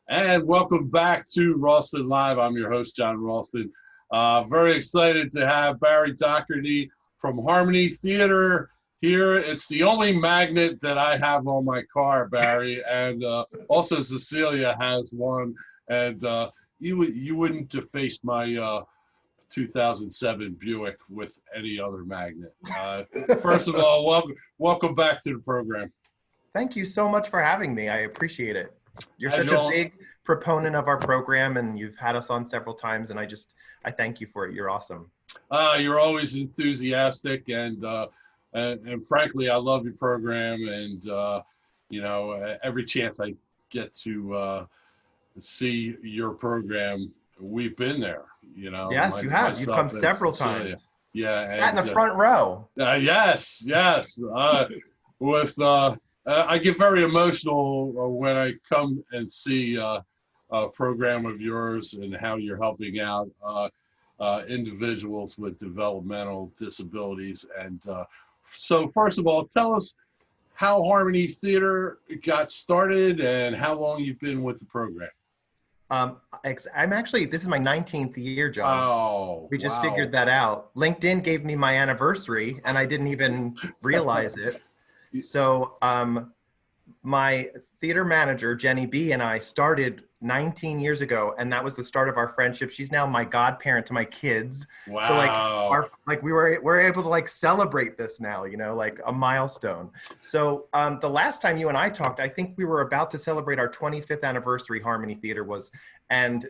And welcome back to Ralston Live. I'm your host, John Ralston. Very excited to have Barry Dougherty from Harmony Theater here. It's the only magnet that I have on my car, Barry, and also Cecilia has one. And you wouldn't deface my 2007 Buick with any other magnet. First of all, welcome back to the program. Thank you so much for having me. I appreciate it. You're As such you a all- big proponent of our program, and you've had us on several times, and I thank you for it. You're awesome. You're always enthusiastic, and frankly, I love your program, and every chance I get to see your program, we've been there. Yes, you have. You've come myself and several Cecilia. times. Yeah, Sat in and the front row. yes. With I get very emotional when I come and see a program of yours and how you're helping out individuals with developmental disabilities. And so first of all, tell us how Harmony Theater got started and how long you've been with the program. I'm actually, this is my 19th year, John. Oh, We just wow. figured that out. LinkedIn gave me my anniversary, and I didn't even realize it. So my theater manager, Jenny B, and I started 19 years ago, and that was the start of our friendship. She's now my godparent to my kids. Wow. So we're able to celebrate this now, like a milestone. So the last time you and I talked, I think we were about to celebrate our 25th anniversary. Harmony Theater was, and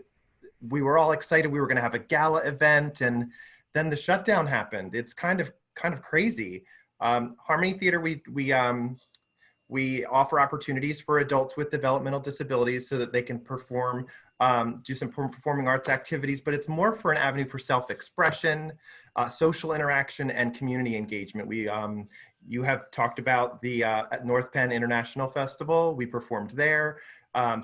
we were all excited. We were going to have a gala event, and then the shutdown happened. It's kind of crazy. Harmony Theater, we offer opportunities for adults with developmental disabilities so that they can perform, do some performing arts activities, but it's more for an avenue for self-expression, social interaction, and community engagement. You have talked about the at North Penn International Festival. We performed there.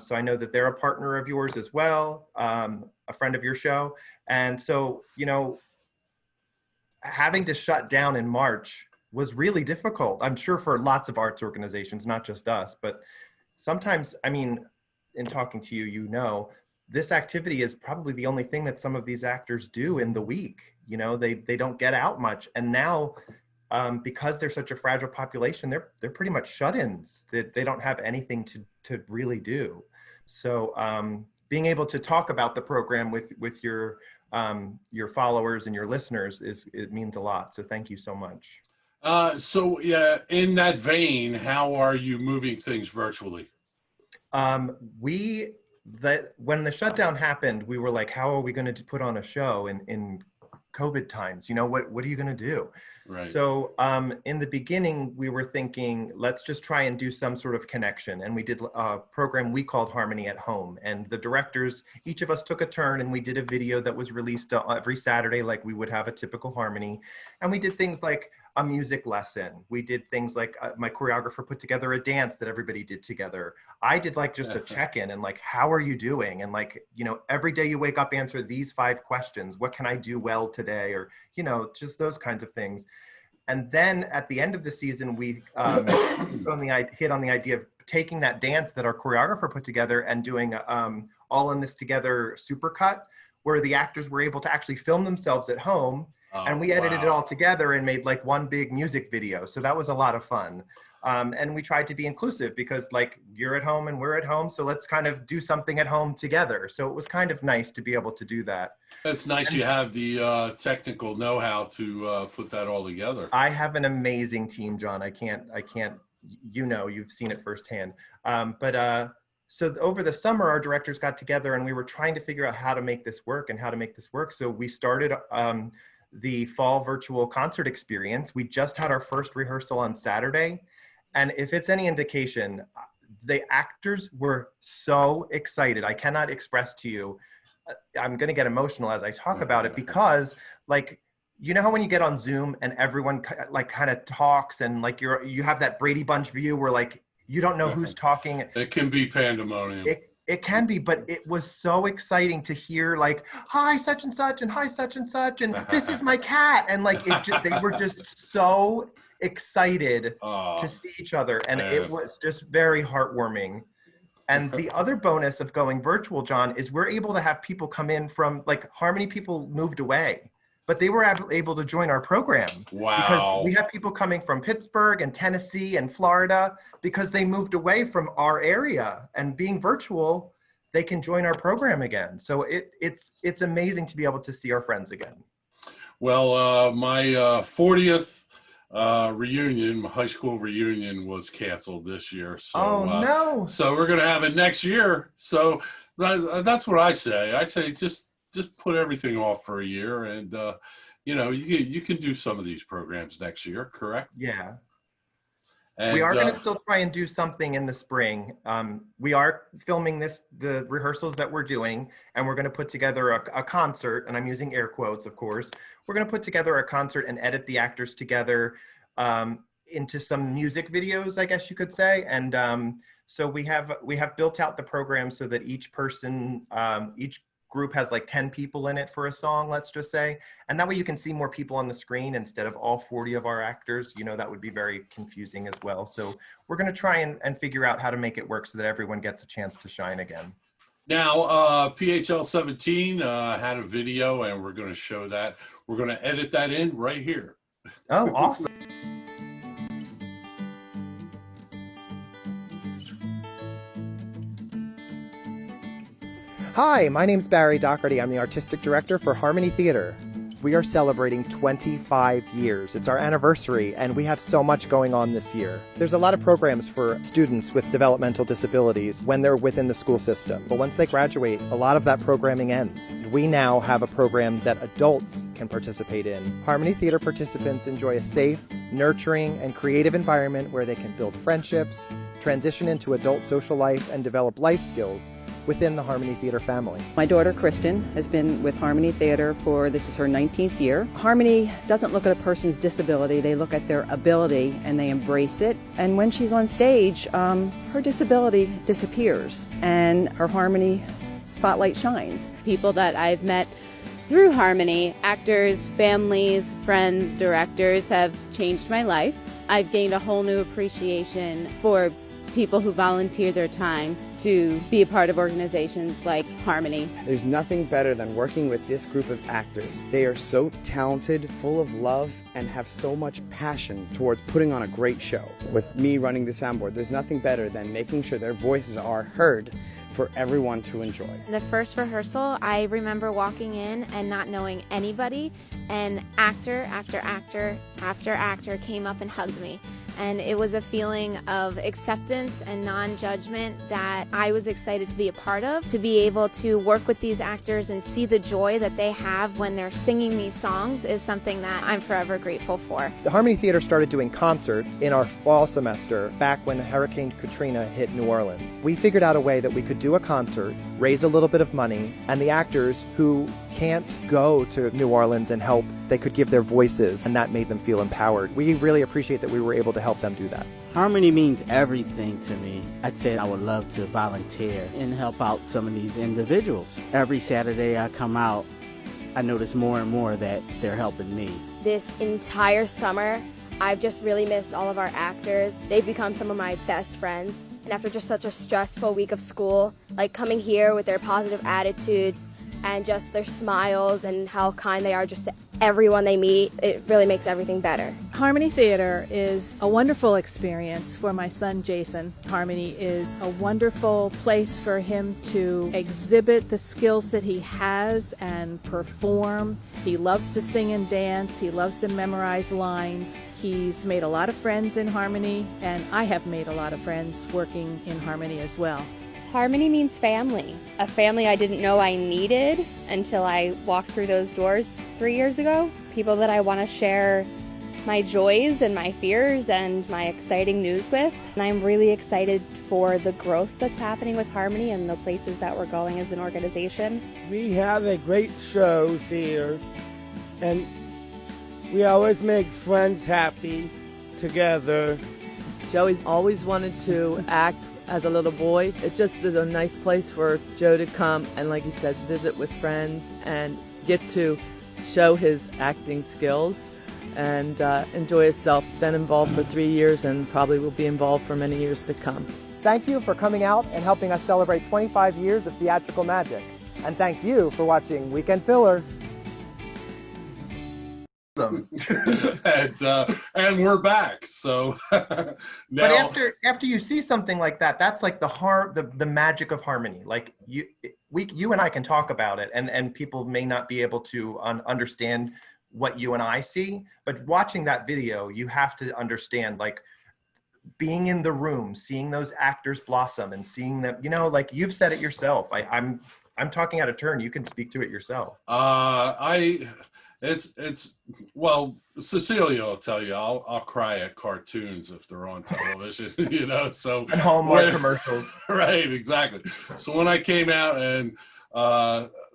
So I know that they're a partner of yours as well, a friend of your show. And so, having to shut down in March was really difficult. I'm sure for lots of arts organizations, not just us, but sometimes, in talking to you, this activity is probably the only thing that some of these actors do in the week. They don't get out much. And now, because they're such a fragile population, they're pretty much shut-ins. They don't have anything to really do. So being able to talk about the program with your followers and your listeners it means a lot. So thank you so much. So yeah, in that vein, how are you moving things virtually? When the shutdown happened, we were like, how are we going to put on a show in COVID times? What are you going to do? Right. So in the beginning, we were thinking, let's just try and do some sort of connection. And we did a program we called Harmony at Home. And the directors, each of us took a turn, and we did a video that was released every Saturday, like we would have a typical Harmony. And we did things like a music lesson. We did things like my choreographer put together a dance that everybody did together. I did just a check-in and how are you doing? And every day you wake up, answer these 5 questions. What can I do well today? Or, just those kinds of things. And then at the end of the season, we hit on the idea of taking that dance that our choreographer put together and doing all in this together supercut, where the actors were able to actually film themselves at home. And we edited it all together and made one big music video. So that was a lot of fun. And we tried to be inclusive because you're at home and we're at home. So let's kind of do something at home together. So it was kind of nice to be able to do that. It's nice you have the technical know-how to put that all together. I have an amazing team, John. I can't, you've seen it firsthand. So over the summer, our directors got together and we were trying to figure out how to make this work. So we started the fall virtual concert experience. We just had our first rehearsal on Saturday. And if it's any indication, the actors were so excited. I cannot express to you, I'm gonna get emotional as I talk about it, because how when you get on Zoom and everyone kind of talks and you have that Brady Bunch view where you don't know who's talking. It can be pandemonium. It can be, but it was so exciting to hear hi such and such and hi such and such and this is my cat, and they were just so excited to see each other, and it was just very heartwarming. And the other bonus of going virtual, John, is we're able to have people come in from, like, Harmony people moved away, but they were able to join our program. Wow. Because we have people coming from Pittsburgh and Tennessee and Florida because they moved away from our area, and being virtual, they can join our program again. So it's amazing to be able to see our friends again. Well, my 40th reunion, my high school reunion, was canceled this year. So, oh no! So we're gonna have it next year. So that's what I say. I say just put everything off for a year, and you know, you can do some of these programs next year, correct? Yeah. And, we are going to still try and do something in the spring. We are filming the rehearsals that we're doing, and we're going to put together a concert, and I'm using air quotes, of course. We're going to put together a concert and edit the actors together into some music videos, I guess you could say. And so we have built out the program so that each person, each group has like 10 people in it for a song, let's just say. And that way you can see more people on the screen instead of all 40 of our actors. You know, that would be very confusing as well. So we're going to try and figure out how to make it work so that everyone gets a chance to shine again. Now, PHL 17 had a video, and we're going to show that. We're going to edit that in right here. Oh, awesome. Hi, my name's Barry Dougherty. I'm the Artistic Director for Harmony Theater. We are celebrating 25 years. It's our anniversary, and we have so much going on this year. There's a lot of programs for students with developmental disabilities when they're within the school system. But once they graduate, a lot of that programming ends. We now have a program that adults can participate in. Harmony Theater participants enjoy a safe, nurturing, and creative environment where they can build friendships, transition into adult social life, and develop life skills within the Harmony Theater family. My daughter Kristen has been with Harmony Theater this is her 19th year. Harmony doesn't look at a person's disability, they look at their ability and they embrace it. And when she's on stage, her disability disappears and her Harmony spotlight shines. People that I've met through Harmony, actors, families, friends, directors, have changed my life. I've gained a whole new appreciation for people who volunteer their time to be a part of organizations like Harmony. There's nothing better than working with this group of actors. They are so talented, full of love, and have so much passion towards putting on a great show. With me running the soundboard, there's nothing better than making sure their voices are heard for everyone to enjoy. The first rehearsal, I remember walking in and not knowing anybody, and actor after actor after actor came up and hugged me. And it was a feeling of acceptance and non-judgment that I was excited to be a part of. To be able to work with these actors and see the joy that they have when they're singing these songs is something that I'm forever grateful for. The Harmony Theater started doing concerts in our fall semester back when Hurricane Katrina hit New Orleans. We figured out a way that we could do a concert, raise a little bit of money, and the actors who can't go to New Orleans and help, they could give their voices, and that made them feel empowered. We really appreciate that we were able to help them do that. Harmony means everything to me. I said I would love to volunteer and help out some of these individuals. Every Saturday I come out, I notice more and more that they're helping me. This entire summer, I've just really missed all of our actors. They've become some of my best friends. And after just such a stressful week of school, like coming here with their positive attitudes and just their smiles and how kind they are just to everyone they meet, it really makes everything better. Harmony Theater is a wonderful experience for my son Jason. Harmony is a wonderful place for him to exhibit the skills that he has and perform. He loves to sing and dance. He loves to memorize lines. He's made a lot of friends in Harmony, and I have made a lot of friends working in Harmony as well. Harmony means family, a family I didn't know I needed until I walked through those doors 3 years ago. People that I want to share my joys and my fears and my exciting news with. And I'm really excited for the growth that's happening with Harmony and the places that we're going as an organization. We have a great show here, and we always make friends happy together. Joey's always wanted to act as a little boy. It just is a nice place for Joe to come and, like he said, visit with friends and get to show his acting skills and enjoy himself. He's been involved for 3 years and probably will be involved for many years to come. Thank you for coming out and helping us celebrate 25 years of theatrical magic. And thank you for watching Weekend Filler. And we're back. So now, but after you see something like that, that's like the magic of harmony. Like you and I can talk about it, and people may not be able to understand what you and I see, but watching that video, you have to understand, like, being in the room, seeing those actors blossom and seeing them, you know, like you've said it yourself. I'm talking out of turn. You can speak to it yourself. Well, Cecilia will tell you, I'll cry at cartoons if they're on television, you know, so. And Hallmark commercials. Right, exactly. So when I came out and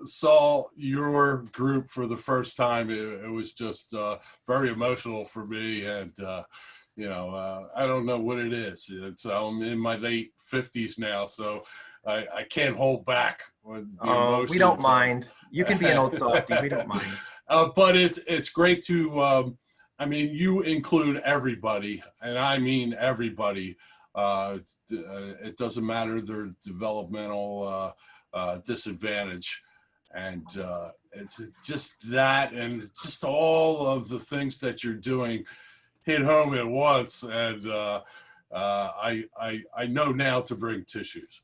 saw your group for the first time, it was just very emotional for me. And, you know, I don't know what it is. I'm in my late 50s now, so I can't hold back. With the emotions. We don't mind. You can be an old softie. We don't mind. But it's great to, I mean, you include everybody, and I mean everybody. It doesn't matter their developmental disadvantage. And it's just that, and just all of the things that you're doing hit home at once. And I know now to bring tissues.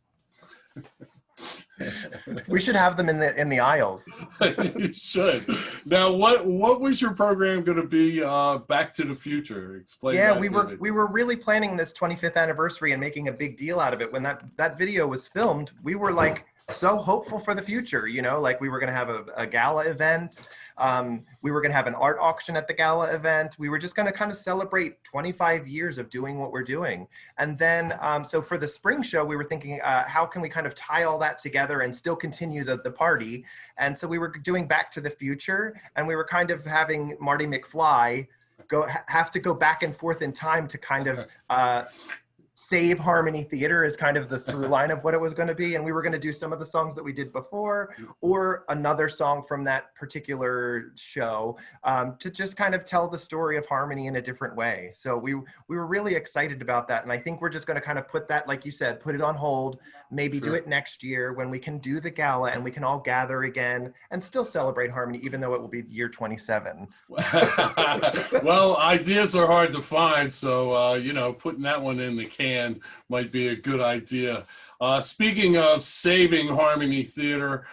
We should have them in the aisles. You should. Now, what was your program going to be? Back to the Future. Explain. Yeah, we were really planning this 25th anniversary and making a big deal out of it. When that video was filmed, we were like so hopeful for the future, you know, like we were going to have a gala event. We were going to have an art auction at the gala event. We were just going to kind of celebrate 25 years of doing what we're doing. And then, so for the spring show, we were thinking, how can we kind of tie all that together and still continue the party? And so we were doing Back to the Future, and we were kind of having Marty McFly have to go back and forth in time to kind of save Harmony Theater is kind of the through line of what it was going to be. And we were going to do some of the songs that we did before, or another song from that particular show, to just kind of tell the story of Harmony in a different way. So we were really excited about that. And I think we're just going to kind of put that, like you said, put it on hold, maybe do it next year when we can do the gala and we can all gather again and still celebrate Harmony, even though it will be year 27. Well, ideas are hard to find. So, you know, putting that one in the can might be a good idea. Speaking of saving Harmony Theater,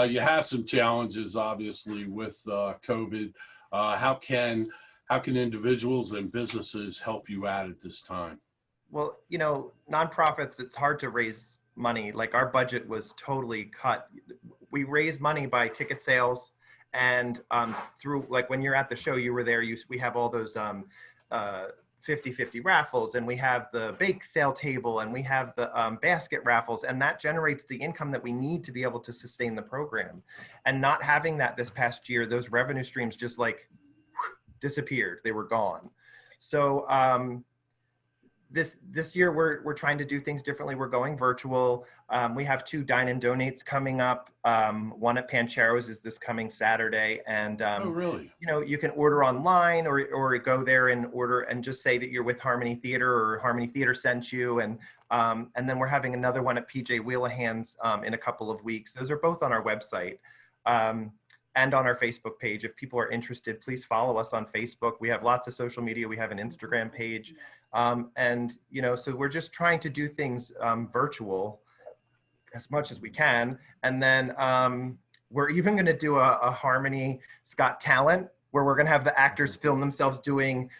you have some challenges, obviously, with COVID. How can individuals and businesses help you out at this time? Well, you know, nonprofits, it's hard to raise money. Like, our budget was totally cut. We raise money by ticket sales, and through, like, when you're at the show, you were there, we have all those 50-50 raffles, and we have the bake sale table, and we have the basket raffles, and that generates the income that we need to be able to sustain the program. And not having that this past year, those revenue streams just like disappeared. They were gone. So this year we're trying to do things differently. We're going virtual. We have 2 Dine and Donates coming up. One at Panchero's is this coming Saturday, and oh, really? You know, you can order online or go there and order and just say that you're with Harmony Theater or Harmony Theater sent you, and then we're having another one at PJ Wheelahan's in a couple of weeks. Those are both on our website. And on our Facebook page. If people are interested, please follow us on Facebook. We have lots of social media. We have an Instagram page. And, you know, so we're just trying to do things virtual as much as we can. And then we're even going to do a Harmony Got Talent, where we're going to have the actors film themselves doing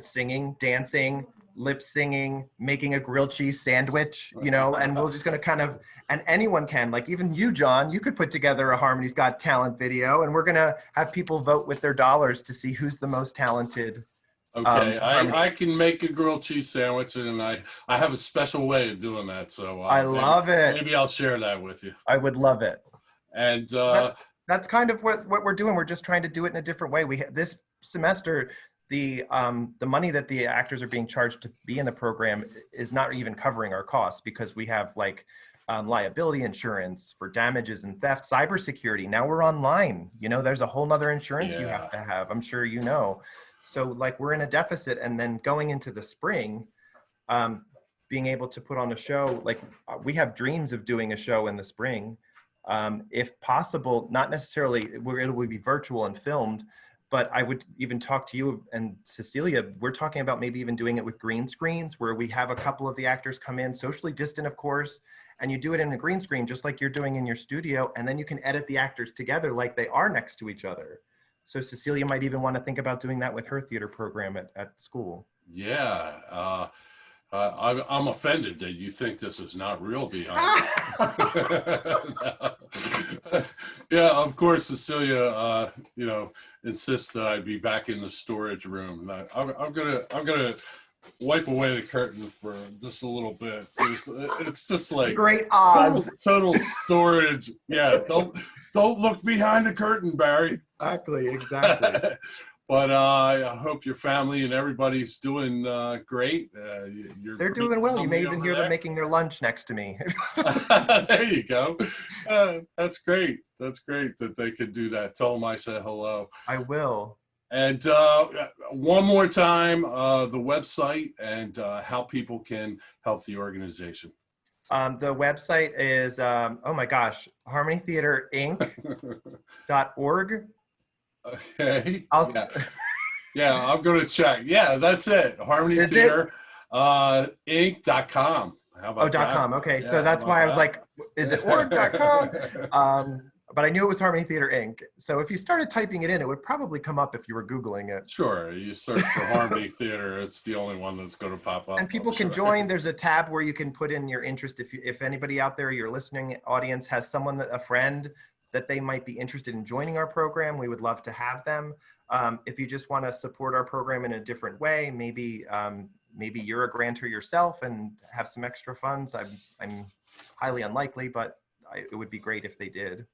singing, dancing, lip singing, making a grilled cheese sandwich, you know, and we're just going to kind of, and anyone can, like even you, John, you could put together a Harmony's Got Talent video, and we're going to have people vote with their dollars to see who's the most talented. Okay, I can make a grilled cheese sandwich, and I have a special way of doing that. So I love it. Maybe I'll share that with you. I would love it. And that's kind of what we're doing. We're just trying to do it in a different way. This semester, the money that the actors are being charged to be in the program is not even covering our costs, because we have like liability insurance for damages and theft, cybersecurity. Now we're online. You know, there's a whole nother insurance you have to have. I'm sure you know. So like we're in a deficit, and then going into the spring, being able to put on a show, like we have dreams of doing a show in the spring. If possible, not necessarily where it will be virtual and filmed, but I would even talk to you and Cecilia. We're talking about maybe even doing it with green screens where we have a couple of the actors come in, socially distant, of course, and you do it in a green screen just like you're doing in your studio, and then you can edit the actors together like they are next to each other. So Cecilia might even want to think about doing that with her theater program at school. Yeah. I'm offended that you think this is not real behind it. Yeah, of course, Cecilia, insists that I be back in the storage room. I'm gonna wipe away the curtain for just a little bit. It's just like Great Oz. Total storage. Yeah, don't look behind the curtain, Barry. Exactly. But I hope your family and everybody's doing great. They're doing well. You may even hear them making their lunch next to me. There you go. That's great. That's great that they could do that. Tell them I said hello. I will. And one more time, the website and how people can help the organization. The website is, oh my gosh, harmonytheaterinc.org. Okay. Yeah, I'm going to check. Yeah, that's it. Harmony Theater, Inc.com. How about that? .com. Okay, yeah, so that's why I was like, is it org.com? But I knew it was Harmony Theater Inc. So if you started typing it in, it would probably come up if you were Googling it. Sure. You search for Harmony Theater. It's the only one that's going to pop up. And people can join. There's a tab where you can put in your interest. If anybody out there, your listening audience, has someone, a friend, that they might be interested in joining our program, we would love to have them. If you just want to support our program in a different way, maybe you're a grantor yourself and have some extra funds. I'm highly unlikely, but it would be great if they did.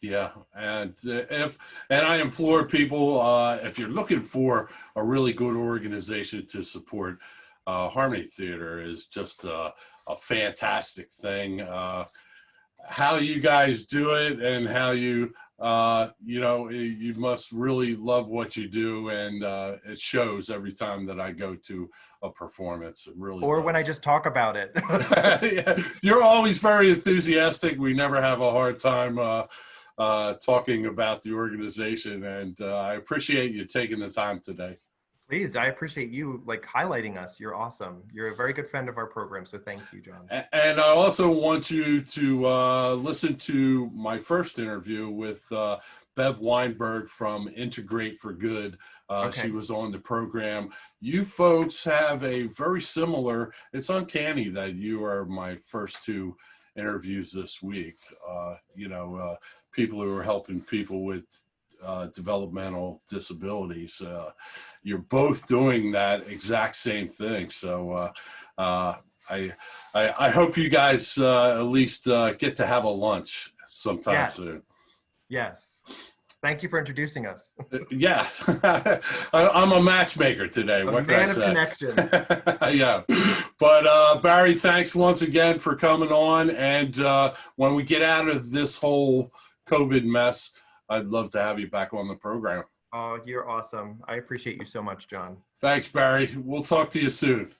Yeah, and I implore people, if you're looking for a really good organization to support, Harmony Theater is just a fantastic thing. How you guys do it and how you must really love what you do, and it shows every time that I go to a performance. It really or does. When I just talk about it. Yeah, you're always very enthusiastic. We never have a hard time talking about the organization, and I appreciate you taking the time today. Please, I appreciate you highlighting us. You're awesome. You're a very good friend of our program, so thank you, John. And I also want you to listen to my first interview with Bev Weinberg from Integrate for Good. Okay. She was on the program. You folks have a very similar, it's uncanny that you are my first two interviews this week. People who are helping people with developmental disabilities. You're both doing that exact same thing. So I hope you guys at least get to have a lunch sometime soon. Yes. Thank you for introducing us. Yeah, I'm a matchmaker today. What can I say? Connection. Yeah, but Barry, thanks once again for coming on. And when we get out of this whole COVID mess, I'd love to have you back on the program. Oh, you're awesome. I appreciate you so much, John. Thanks, Barry. We'll talk to you soon.